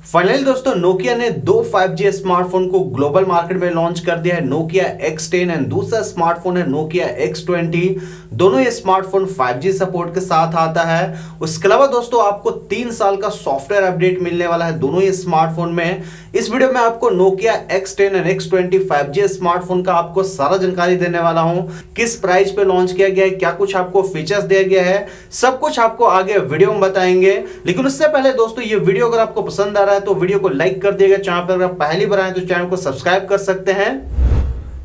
Finally दोस्तों Nokia ने दो 5G स्मार्टफोन को ग्लोबल मार्केट में लॉन्च कर दिया है। नोकिया X10 एंड दूसरा स्मार्टफोन है नोकिया X20। दोनों ये स्मार्टफोन 5G सपोर्ट के साथ आता है। उसके अलावा दोस्तों आपको 3 साल का सॉफ्टवेयर अपडेट मिलने वाला है दोनों ये स्मार्टफोन में। इस वीडियो में आपको Nokia X10 and X20 5G smartphone का आपको सारा जानकारी देने वाला हूं। किस प्राइस पे लॉन्च किया गया है, क्या कुछ आपको फीचर्स दिया गया है, सब कुछ आपको आगे वीडियो में बताएंगे। लेकिन उससे पहले दोस्तों ये वीडियो अगर आपको पसंद आ रहा है तो वीडियो को लाइक कर दिएगा। चैनल पर अगर आप पहली बार आए तो चैनल को सब्सक्राइब कर सकते हैं।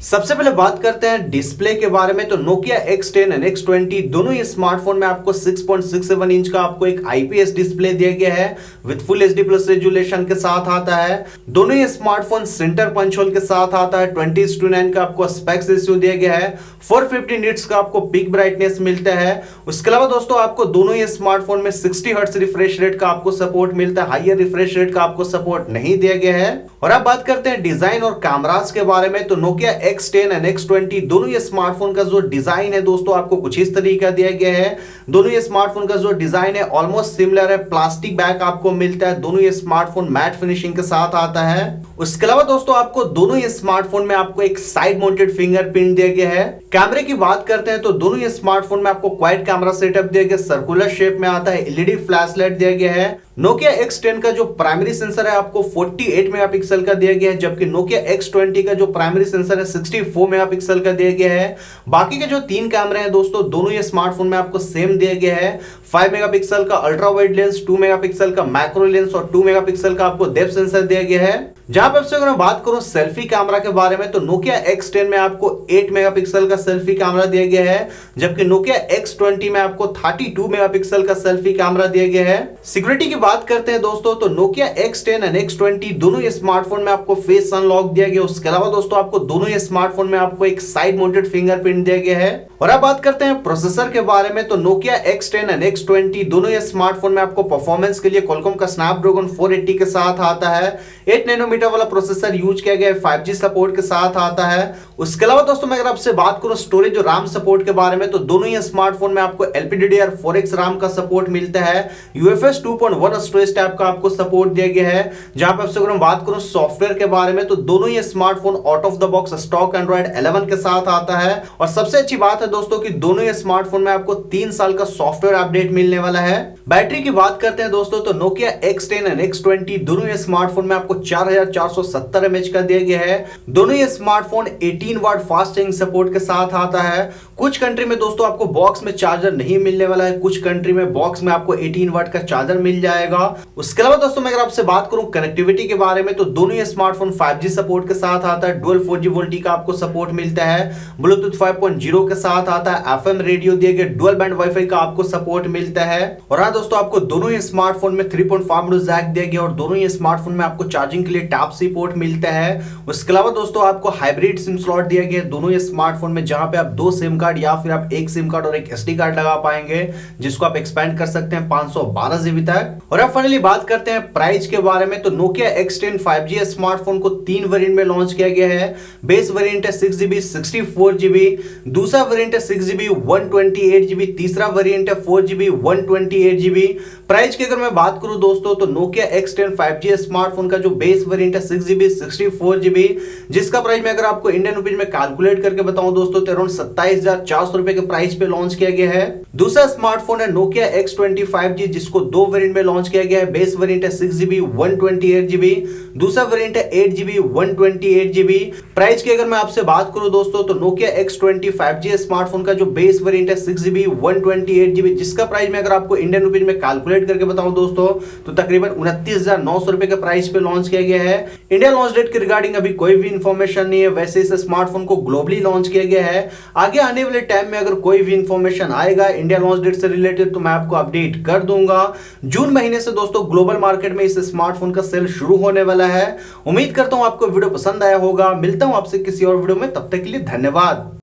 सबसे पहले बात करते हैं डिस्प्ले के बारे में। तो नोकिया X10 एंड X20 दोनों ही स्मार्टफोन में आपको 6.67 इंच का आपको एक IPS डिस्प्ले दिया गया है with full HD plus resolution के साथ आता है। दोनों ही स्मार्टफोन सेंटर पंच होल के साथ आता है। 20:9 का आपको स्पेक्स रेशियो दिया गया है। 450 निट्स का आपको पीक ब्राइटनेस मिलता है। उसके अलावा दोस्तों आपको दोनों ही स्मार्टफोन में 60 हर्ट्ज रिफ्रेश रेट का आपको सपोर्ट मिलता है। हायर रिफ्रेश रेट का आपको सपोर्ट नहीं दिया गया है। और अब बात करते हैं डिजाइन और कैमरास के बारे में। तो नोकिया X10 एंड X20 दोनों ये स्मार्टफोन का जो डिजाइन है दोस्तों आपको कुछ इस तरीका दिया गया है। दोनों ये स्मार्टफोन का जो डिजाइन है ऑलमोस्ट सिमिलर है। प्लास्टिक बैक आपको मिलता है। दोनों ये स्मार्टफोन मैट फिनिशिंग के साथ आता है। उसके अलावा दोस्तों आपको दोनों ये स्मार्टफोन में आपको एक साइड माउंटेड फिंगरप्रिंट दिया गया है। कैमरे की बात करते हैं तो दोनों ये स्मार्टफोन में आपको क्वाड कैमरा सेटअप दिया गया, सर्कुलर शेप में आता है। LED फ्लैश लाइट दिया गया है। नोकिया X10 का जो प्राइमरी सेंसर है आपको 48 मेगापिक्सल का दिया गया है, जबकि नोकिया X20 का जो प्राइमरी सेंसर है 64 मेगापिक्सल का दिया गया है। बाकी के जो 3 कैमरे हैं दोस्तों दोनों ये स्मार्टफोन में आपको सेम दिया गया है। 5 मेगापिक्सल का अल्ट्रा वाइड लेंस, 2 मेगापिक्सल का मैक्रो लेंस और 2 मेगापिक्सल का आपको डेप्थ सेंसर दिया गया है। जहां पर अगर मैं बात करूं सेल्फी कैमरा के बारे में तो नोकिया X10 में आपको 8 मेगापिक्सल का सेल्फी कैमरा दिया गया है, जबकि नोकिया X20 में आपको 32 मेगापिक्सल का सेल्फी कैमरा दिया गया है। सिक्योरिटी की बात करते हैं दोस्तों तो नोकिया X10 एंड X20 दोनों ये स्मार्टफोन में आपको फेस अनलॉक दिया गया। उसके अलावा दोस्तों आपको दोनों ये स्मार्टफोन में आपको एक साइड माउंटेड फिंगरप्रिंट दिया गया है। और अब बात करते हैं प्रोसेसर के बारे में। तो नोकिया X10 एंड X20 दोनों ये स्मार्टफोन में आपको परफॉर्मेंस के लिए क्वालकॉम का स्नैपड्रैगन 480 के साथ आता है। 8 नैनोमीटर वाला प्रोसेसर यूज किया गया है। 5G सपोर्ट के साथ आता है। उसके अलावा दोस्तों मैं अगर आपसे बात करूं स्टोरेज और RAM सपोर्ट के बारे में तो दोनों ही स्मार्टफोन में आपको LPDDR4X RAM का सपोर्ट मिलता है। UFS 2.1 स्टोरेज टाइप का आपको सपोर्ट दिया गया है। जहां पर अगर मैं बात करूं सॉफ्टवेयर के बारे में तो दोनों ही smartphone out of the box stock Android 11 के साथ आता है। और सबसे अच्छी बात है दोस्तों कि दोनों ही स्मार्टफोन में आपको 3 साल का सॉफ्टवेयर अपडेट मिलने वाला है। बैटरी की बात करते हैं दोस्तों तो नोकिया X10 एंड X20 दोनों ही स्मार्टफोन में आपको 4470 mAh का दिया गया है। दोनों ही smartphone 18 watt fast charging support के साथ आता है। कुछ कंट्री में दोस्तों आपको बॉक्स में चार्जर नहीं मिलने वाला है, कुछ कंट्री में बॉक्स में आपको 18 वाट का चार्जर मिल जाएगा। उसके अलावा दोस्तों मैं अगर आपसे बात करूं कनेक्टिविटी के बारे में तो दोनों ही स्मार्टफोन 5G सपोर्ट के साथ आता है। डुअल 4G वोल्टी का आपको सपोर्ट मिलता है। ब्लूटूथ 5.0 के साथ आता है। FM रेडियो दिए गए, डुअल बैंड वाईफाई का आपको सपोर्ट मिलता है। और हाँ दोस्तों आपको दोनों ही स्मार्टफोन में 3.5 जैक दिया गया और दोनों ही स्मार्टफोन में आपको चार्जिंग के लिए Type-C पोर्ट मिलता है। उसके अलावा दोस्तों आपको हाइब्रिड सिम स्लॉट दिया गया है दोनों ही स्मार्टफोन में, जहां पे आप 2 सिम कार्ड या फिर आप 1 सिम कार्ड और एक SD कार्ड लगा पाएंगे, जिसको आप एक्सपेंड कर सकते हैं 512 GB तक। और अब फाइनली बात करते हैं प्राइस के बारे में। तो नोकिया X10 5G स्मार्टफोन को 3 वेरिएंट में लॉन्च किया गया है। बेस वेरिएंट है 6GB 64GB, दूसरा वेरिएंट है 6GB 128GB, तीसरा वेरिएंट है 4GB 128GB। प्राइस की अगर मैं बात करूं दोस्तों तो नोकिया X10 5G स्मार्टफोन का जो बेस वेरिएंट है 6GB 64GB, जिसका प्राइस मैं अगर आपको इंडियन रुपीज में कैलकुलेट करके बताऊं दोस्तों तो अराउंड 27,400 रुपए के प्राइस पे लॉन्च किया गया है। दूसरा स्मार्टफोन है नोकिया X20 5G, जिसको 2 वेरिएंट में लॉन्च किया गया है। बेस वेरिएंट है 6GB 128GB, दूसरा वेरिएंट है 8GB 128GB। प्राइस की अगर मैं आपसे बात करूं दोस्तों तो नोकिया X20 5G स्मार्टफोन का जो बेस वेरिएंट है 6GB 128GB, जिसका प्राइस मैं अगर आपको इंडियन रुपीज में कैलकुलेट करके बताऊं दोस्तों तो तकरीबन 29,900 रुपए के प्राइस पे लॉन्च किया गया है। इंडिया लॉन्च डेट के रिगार्डिंग अभी कोई भी इंफॉर्मेशन नहीं है। वैसे इस स्मार्टफोन को ग्लोबली लॉन्च किया गया है। आगे आने वाले टाइम में अगर कोई भी इंफॉर्मेशन आएगा इंडिया लॉन्च डेट से रिलेटेड तो मैं आपको अपडेट कर दूंगा। जून महीने से दोस्तों ग्लोबल मार्केट में इस स्मार्टफोन का सेल शुरू होने वाला है। उम्मीद करता हूं आपको वीडियो पसंद आया होगा। मिलता हूं आपसे किसी और वीडियो में, तब तक के लिए धन्यवाद।